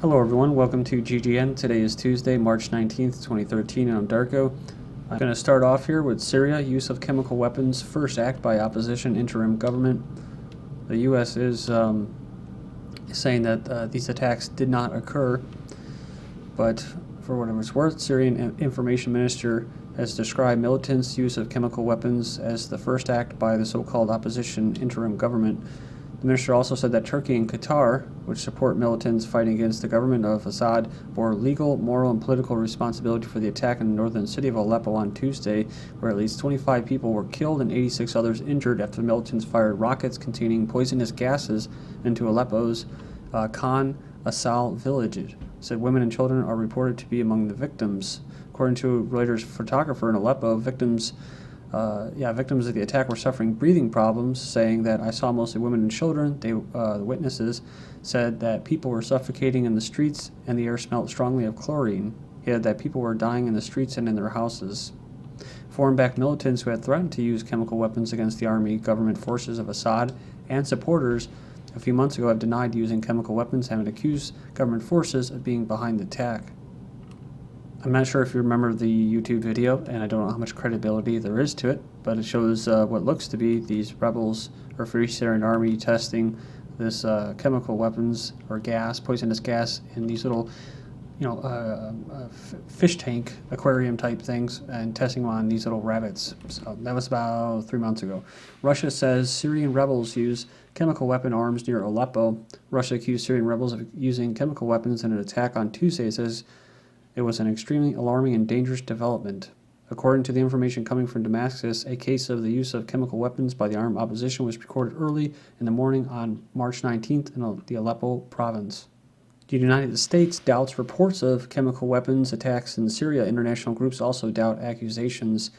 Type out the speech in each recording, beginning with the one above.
Hello everyone, welcome to GGN. Today is Tuesday, March 19th, 2013, and I'm Darko. I'm going to start off here with Syria, use of chemical weapons, first act by opposition interim government. The U.S. is saying that these attacks did not occur, but for whatever it's worth, Syrian information minister has described militants' use of chemical weapons as the first act by the so-called opposition interim government. The minister also said that Turkey and Qatar, which support militants fighting against the government of Assad, bore legal, moral, and political responsibility for the attack in the northern city of Aleppo on Tuesday, where at least 25 people were killed and 86 others injured after the militants fired rockets containing poisonous gases into Aleppo's Khan Asal village. Said women and children are reported to be among the victims. According to Reuters photographer in Aleppo, victims of the attack were suffering breathing problems, saying that I saw mostly women and children. The witnesses said that people were suffocating in the streets and the air smelled strongly of chlorine. He added that people were dying in the streets and in their houses. Foreign-backed militants who had threatened to use chemical weapons against the army, government forces of Assad, and supporters a few months ago have denied using chemical weapons, having accused government forces of being behind the attack. I'm not sure if you remember the YouTube video, and I don't know how much credibility there is to it, but it shows what looks to be these rebels or Free Syrian army testing this chemical weapons or gas, poisonous gas, in these little, fish tank aquarium type things, and testing them on these little rabbits. So that was about 3 months ago. Russia says Syrian rebels use chemical weapon arms near Aleppo. Russia accused Syrian rebels of using chemical weapons in an attack on Tuesday. It says it was an extremely alarming and dangerous development. According to the information coming from Damascus, a case of the use of chemical weapons by the armed opposition was recorded early in the morning on March 19th in the Aleppo province. The United States doubts reports of chemical weapons attacks in Syria. International groups also doubt accusations.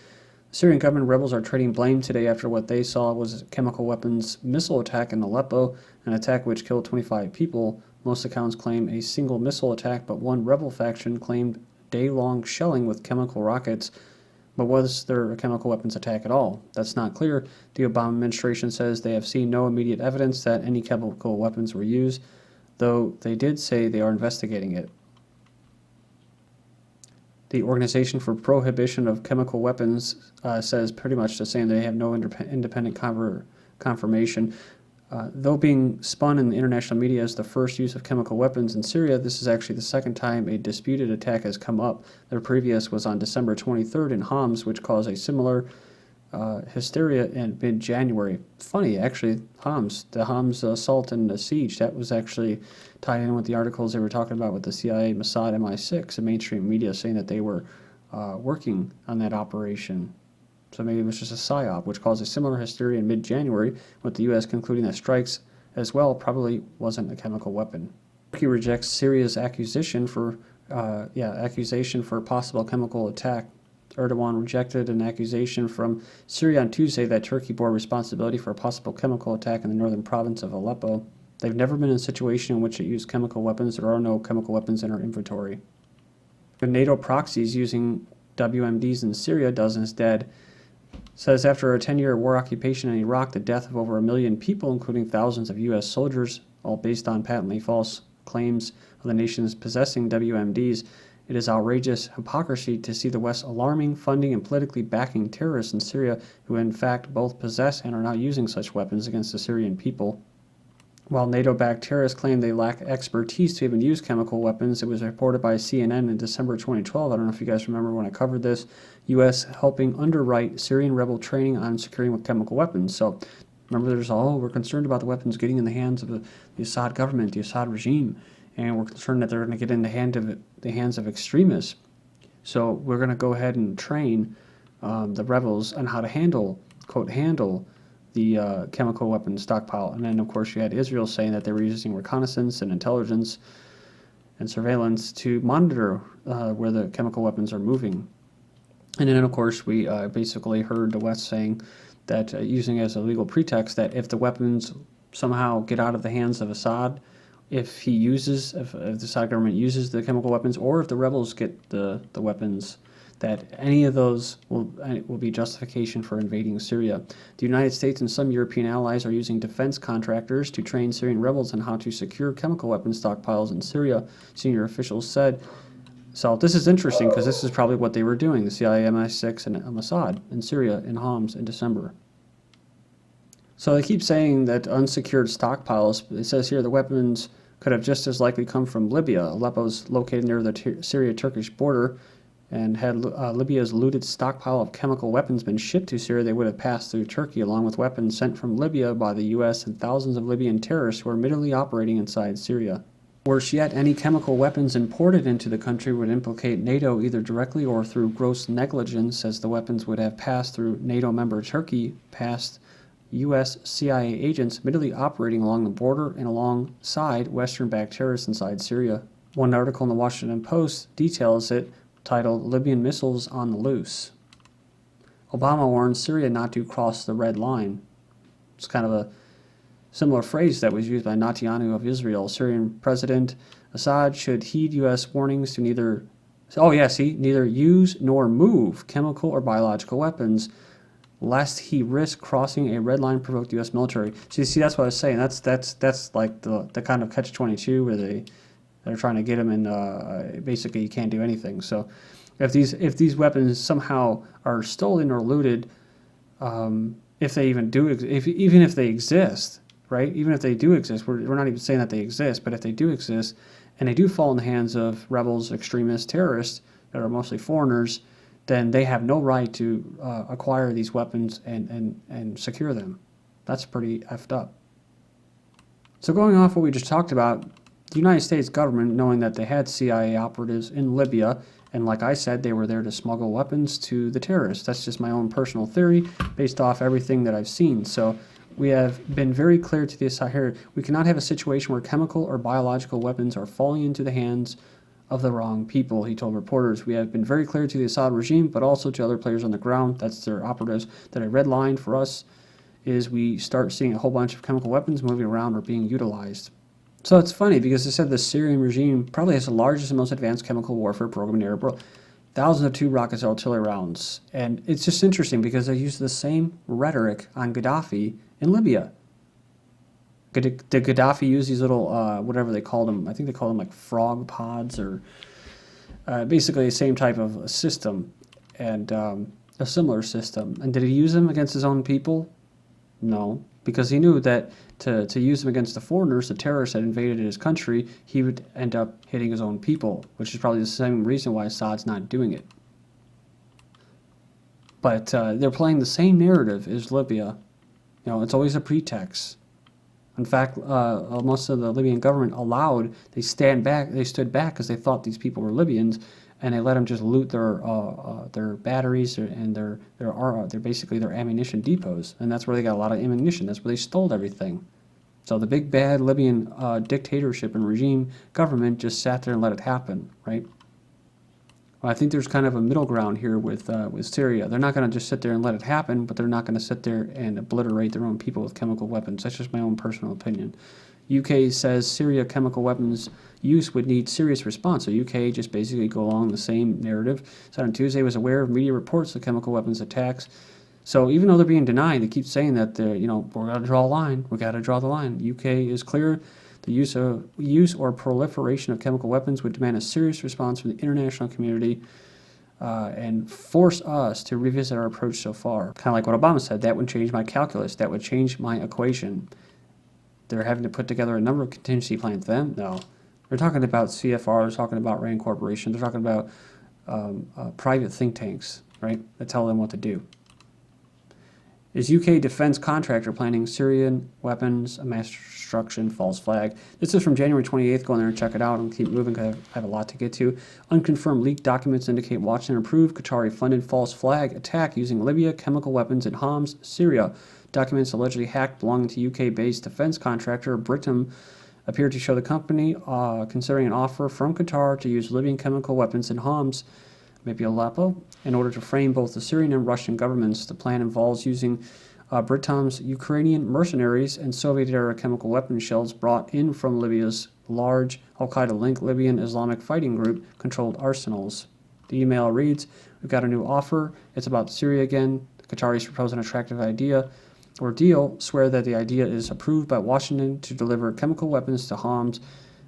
Syrian government rebels are trading blame today after what they saw was a chemical weapons missile attack in Aleppo, an attack which killed 25 people. Most accounts claim a single missile attack, but one rebel faction claimed day-long shelling with chemical rockets. But was there a chemical weapons attack at all? That's not clear. The Obama administration says they have seen no immediate evidence that any chemical weapons were used, though they did say they are investigating it. The Organization for Prohibition of Chemical Weapons says pretty much the same. They have no independent confirmation. Though being spun in the international media as the first use of chemical weapons in Syria, this is actually the second time a disputed attack has come up. The previous was on December 23rd in Homs, which caused a similar hysteria in mid-January. Funny, actually, the Homs assault and the siege, that was actually tied in with the articles they were talking about with the CIA, Mossad, MI6, and mainstream media saying that they were working on that operation. So maybe it was just a PSYOP, which caused a similar hysteria in mid-January, with the U.S. concluding that strikes as well probably wasn't a chemical weapon. Turkey rejects Syria's accusation for possible chemical attack. Erdogan rejected an accusation from Syria on Tuesday that Turkey bore responsibility for a possible chemical attack in the northern province of Aleppo. They've never been in a situation in which it used chemical weapons. There are no chemical weapons in our inventory. The NATO proxies using WMDs in Syria, dozens dead. Says after a 10-year war occupation in Iraq, the death of over 1 million people, including thousands of U.S. soldiers, all based on patently false claims of the nations possessing WMDs, it is outrageous hypocrisy to see the West alarming, funding, and politically backing terrorists in Syria who in fact both possess and are now using such weapons against the Syrian people. While NATO-backed terrorists claim they lack expertise to even use chemical weapons, it was reported by CNN in December 2012. I don't know if you guys remember when I covered this. U.S. helping underwrite Syrian rebel training on securing with chemical weapons. So remember, we're concerned about the weapons getting in the hands of the Assad government, the Assad regime, and we're concerned that they're going to get in the hands of extremists. So we're going to go ahead and train the rebels on how to handle the chemical weapons stockpile. And then, of course, you had Israel saying that they were using reconnaissance and intelligence and surveillance to monitor where the chemical weapons are moving. And then, of course, we basically heard the West saying that using as a legal pretext that if the weapons somehow get out of the hands of Assad, if the Assad government uses the chemical weapons, or if the rebels get the weapons, that any of those will be justification for invading Syria. The United States and some European allies are using defense contractors to train Syrian rebels on how to secure chemical weapons stockpiles in Syria, senior officials said. So this is interesting because this is probably what they were doing, the CIA, MI6, and Mossad in Syria in Homs in December. So they keep saying that unsecured stockpiles, it says here the weapons could have just as likely come from Libya. Aleppo is located near the Syria-Turkish border, and had Libya's looted stockpile of chemical weapons been shipped to Syria, they would have passed through Turkey, along with weapons sent from Libya by the U.S. and thousands of Libyan terrorists who are admittedly operating inside Syria. Worse yet, any chemical weapons imported into the country would implicate NATO either directly or through gross negligence, as the weapons would have passed through NATO member Turkey, past U.S. CIA agents admittedly operating along the border and alongside Western-backed terrorists inside Syria. One article in the Washington Post details it, titled Libyan Missiles on the Loose. Obama warns Syria not to cross the red line. It's kind of a similar phrase that was used by Netanyahu of Israel. Syrian President Assad should heed U.S. warnings to neither use nor move chemical or biological weapons, lest he risk crossing a red line provoked U.S. military. So you see, that's what I was saying. That's like the kind of catch-22 where they're trying to get him in. Basically, you can't do anything. So, if these weapons somehow are stolen or looted, if they even do, even if they exist, right? Even if they do exist, we're not even saying that they exist, but if they do exist, and they do fall in the hands of rebels, extremists, terrorists that are mostly foreigners, then they have no right to acquire these weapons and secure them. That's pretty effed up. So going off what we just talked about, the United States government, knowing that they had CIA operatives in Libya, and like I said, they were there to smuggle weapons to the terrorists. That's just my own personal theory based off everything that I've seen. So we have been very clear to the Assad here, we cannot have a situation where chemical or biological weapons are falling into the hands of the wrong people, he told reporters. We have been very clear to the Assad regime, but also to other players on the ground, that's their operatives, that a red line for us is we start seeing a whole bunch of chemical weapons moving around or being utilized. So it's funny because they said the Syrian regime probably has the largest and most advanced chemical warfare program in the Arab world. Thousands of two-rocket artillery rounds. And it's just interesting because they use the same rhetoric on Gaddafi in Libya. Did Gaddafi use these little, whatever they called them, I think they called them like frog pods, or basically the same type of system, and a similar system. And did he use them against his own people? No, because he knew that to use them against the foreigners, the terrorists that invaded his country, he would end up hitting his own people, which is probably the same reason why Assad's not doing it. But they're playing the same narrative as Libya. You know, it's always a pretext. In fact, most of the Libyan government they stood back because they thought these people were Libyans, and they let them just loot their batteries and their basically their ammunition depots, and that's where they got a lot of ammunition. That's where they stole everything. So the big bad Libyan dictatorship and regime government just sat there and let it happen, right? Well, I think there's kind of a middle ground here with Syria. They're not going to just sit there and let it happen, but they're not going to sit there and obliterate their own people with chemical weapons. That's just my own personal opinion. UK says Syria chemical weapons use would need serious response. So UK just basically go along the same narrative. Said on Tuesday was aware of media reports of chemical weapons attacks. So even though they're being denied, they keep saying that we're going to draw a line. We got to draw the line. UK is clear. The use or proliferation of chemical weapons would demand a serious response from the international community and force us to revisit our approach so far. Kind of like what Obama said, that would change my calculus, that would change my equation. They're having to put together a number of contingency plans. Them? No. They're talking about CFR, they're talking about RAND Corporation, they're talking about private think tanks, right, that tell them what to do. Is UK defense contractor planning Syrian weapons, a mass destruction, false flag? This is from January 28th. Go in there and check it out and keep moving because I have a lot to get to. Unconfirmed leaked documents indicate Washington approved Qatari-funded false flag attack using Libya chemical weapons in Homs, Syria. Documents allegedly hacked belonging to UK-based defense contractor Britam appear to show the company considering an offer from Qatar to use Libyan chemical weapons in Homs, maybe Aleppo, in order to frame both the Syrian and Russian governments. The plan involves using Britam's Ukrainian mercenaries and Soviet-era chemical weapon shells brought in from Libya's large Al-Qaeda-linked Libyan Islamic fighting group controlled arsenals. The email reads, "We've got a new offer. It's about Syria again. The Qataris propose an attractive idea or deal, swear that the idea is approved by Washington to deliver chemical weapons to Homs,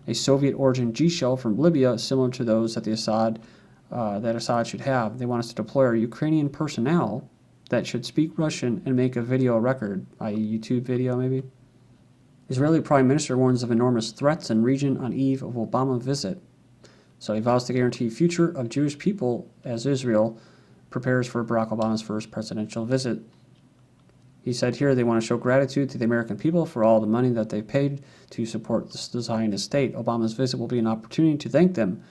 a Soviet-origin G-shell from Libya, similar to those that Assad should have. They want us to deploy our Ukrainian personnel that should speak Russian and make a video record," i.e. YouTube video maybe. Israeli Prime Minister warns of enormous threats in region on eve of Obama visit. So he vows to guarantee future of Jewish people as Israel prepares for Barack Obama's first presidential visit. He said here they want to show gratitude to the American people for all the money that they paid to support the Zionist state. Obama's visit will be an opportunity to thank them.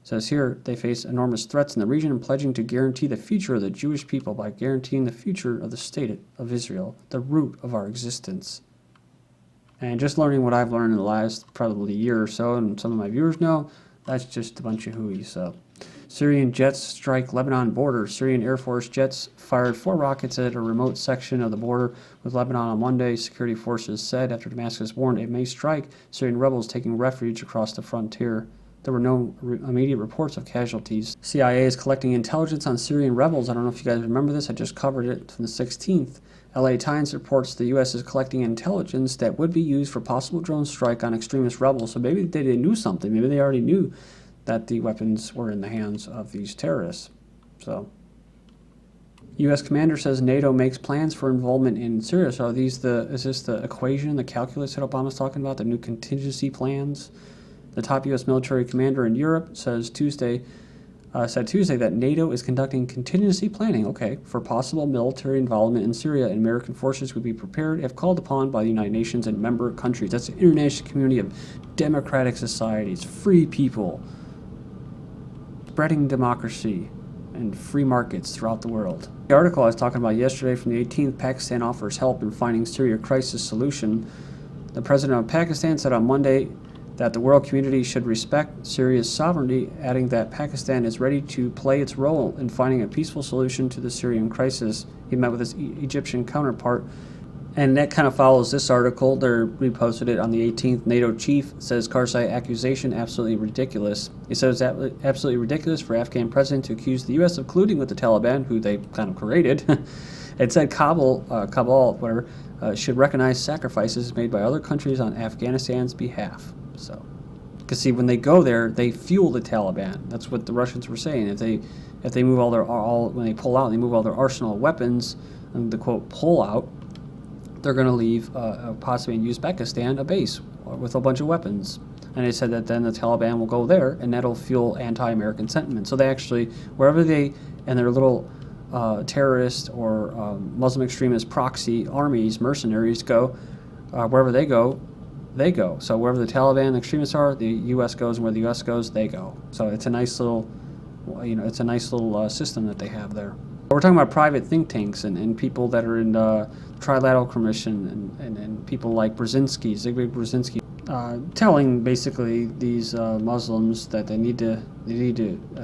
It says here they face enormous threats in the region and pledging to guarantee the future of the Jewish people by guaranteeing the future of the state of Israel, the root of our existence. And just learning what I've learned in the last probably year or so, and some of my viewers know, that's just a bunch of hooey. So, Syrian jets strike Lebanon border. Syrian Air Force jets fired 4 rockets at a remote section of the border with Lebanon on Monday, security forces said, after Damascus warned it may strike Syrian rebels taking refuge across the frontier. There were no immediate reports of casualties. CIA is collecting intelligence on Syrian rebels. I don't know if you guys remember this. I just covered it from the 16th. LA Times reports the U.S. is collecting intelligence that would be used for possible drone strike on extremist rebels. So maybe they knew something. Maybe they already knew that the weapons were in the hands of these terrorists. So, U.S. commander says NATO makes plans for involvement in Syria. So is this the equation, the calculus that Obama's talking about, the new contingency plans? The top U.S. military commander in Europe said Tuesday that NATO is conducting contingency planning, for possible military involvement in Syria, and American forces would be prepared if called upon by the United Nations and member countries. That's an international community of democratic societies, free people, spreading democracy and free markets throughout the world. The article I was talking about yesterday from the 18th, Pakistan offers help in finding Syria crisis solution. The president of Pakistan said on Monday that the world community should respect Syria's sovereignty, adding that Pakistan is ready to play its role in finding a peaceful solution to the Syrian crisis. He met with his Egyptian counterpart, and that kind of follows this article. They reposted it on the 18th. NATO chief says Karzai accusation absolutely ridiculous. He says it's absolutely ridiculous for Afghan president to accuse the U.S. of colluding with the Taliban, who they kind of created. It said Kabul, should recognize sacrifices made by other countries on Afghanistan's behalf. So, because see, when they go there, they fuel the Taliban. That's what the Russians were saying. If they move when they pull out, they move all their arsenal of weapons, and the quote pull out, they're going to leave possibly in Uzbekistan a base with a bunch of weapons. And they said that then the Taliban will go there, and that'll fuel anti-American sentiment. So they actually, wherever they and their little terrorist or Muslim extremist proxy armies, mercenaries go, wherever they go. So wherever the Taliban extremists are, the U.S. goes, and where the U.S. goes, they go. So it's a nice little, system that they have there. We're talking about private think tanks and people that are in Trilateral Commission and people like Zbigniew Brzezinski, telling basically these Muslims that they need to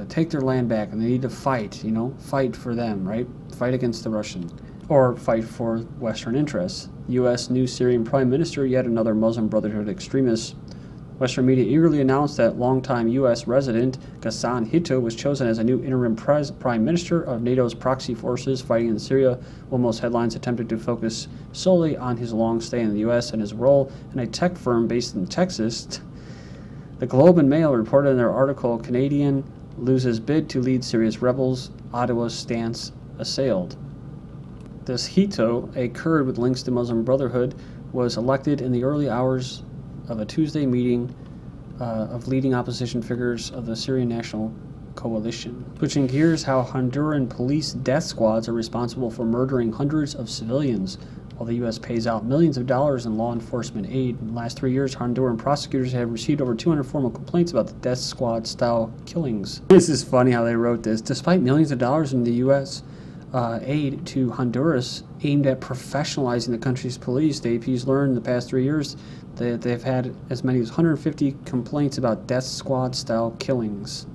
take their land back, and they need to fight, fight for them, right? Fight against the Russians, or fight for Western interests. U.S. new Syrian Prime Minister, yet another Muslim Brotherhood extremist. Western media eagerly announced that longtime U.S. resident Ghassan Hito was chosen as a new interim Prime Minister of NATO's proxy forces fighting in Syria, while most headlines attempted to focus solely on his long stay in the U.S. and his role in a tech firm based in Texas. The Globe and Mail reported in their article, "Canadian loses bid to lead Syria's rebels, Ottawa's stance assailed." This Hito, a Kurd with links to Muslim Brotherhood, was elected in the early hours of a Tuesday meeting of leading opposition figures of the Syrian National Coalition. Switching gears, how Honduran police death squads are responsible for murdering hundreds of civilians, while the U.S. pays out millions of dollars in law enforcement aid. In the last 3 years, Honduran prosecutors have received over 200 formal complaints about the death squad-style killings. This is funny how they wrote this. Despite millions of dollars in the U.S. Aid to Honduras aimed at professionalizing the country's police, the AP's learned in the past 3 years that they've had as many as 150 complaints about death squad-style killings.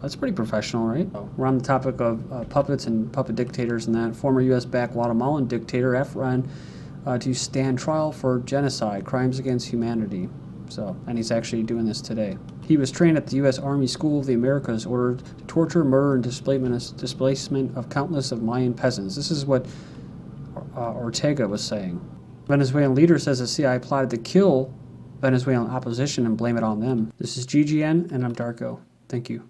That's pretty professional, right? We're on the topic of puppets and puppet dictators, and that former U.S.-backed Guatemalan dictator Efren to stand trial for genocide, crimes against humanity. And he's actually doing this today. He was trained at the U.S. Army School of the Americas, ordered to torture, murder, and displacement of countless of Mayan peasants. This is what Ortega was saying. Venezuelan leader says the CIA plotted to kill Venezuelan opposition and blame it on them. This is GGN, and I'm Darko. Thank you.